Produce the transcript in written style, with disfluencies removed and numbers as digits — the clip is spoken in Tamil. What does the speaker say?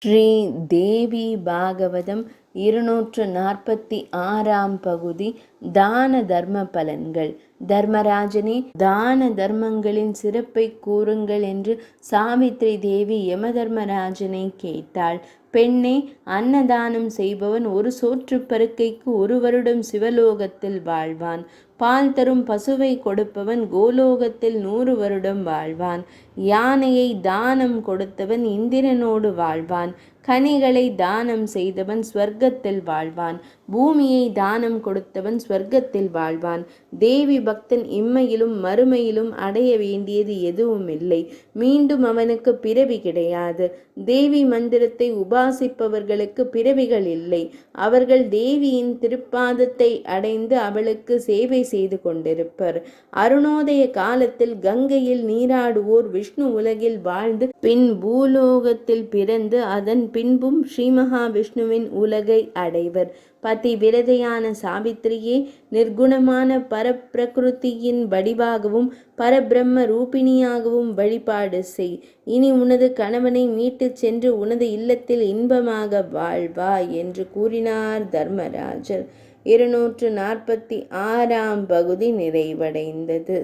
ஸ்ரீ தேவி பாகவதம் 246 பகுதி. தான தர்ம பலன்கள். தர்மராஜனே, தான தர்மங்களின் சிறப்பை கூறுங்கள் என்று சாவித்ரி தேவி யமதர்மராஜனை கேட்டாள். பெண்ணே, அன்னதானம் செய்பவன் ஒரு சோற்றுப் பருக்கைக்கு 1 வருடம் சிவலோகத்தில் வாழ்வான். பால் தரும் பசுவை கொடுப்பவன் கோலோகத்தில் 100 வருடம் வாழ்வான். யானையை தானம் கொடுத்தவன் இந்திரனோடு வாழ்வான். கனிகளை தானம் செய்தவன் ஸ்வர்க்கத்தில் வாழ்வான். பூமியை தானம் கொடுத்தவன் ஸ்வர்க்கத்தில் வாழ்வான். தேவி பக்தன் இம்மையிலும் மறுமையிலும் அடைய வேண்டியது எதுவும் இல்லை. மீண்டும் அவனுக்கு பிறவி கிடையாது. தேவி மந்திரத்தை உபாசிப்பவர்களுக்கு பிறவிகள் இல்லை. அவர்கள் தேவியின் திருப்பாதத்தை அடைந்து அவளுக்கு சேவை செய்து கொண்டிருப்பர். அருணோதய காலத்தில் கங்கையில் நீராடுவோர் விஷ்ணு உலகில் வாழ்ந்து பின் பூலோகத்தில் பிறந்து அதன் பின்பும் ஸ்ரீமகாவிஷ்ணுவின் உலகை அடைவர். பதி விரதையான சாவித்திரியே, நிர்குணமான பரப்பிரகிருதியின் வடிவாகவும் பரபிரம்ம ரூபிணியாகவும் வழிபாடு செய். இனி உனது கணவனை மீட்டுச் சென்று உனது இல்லத்தில் இன்பமாக வாழ்வாய் என்று கூறினார் தர்மராஜர். 246 பகுதி நிறைவடைந்தது.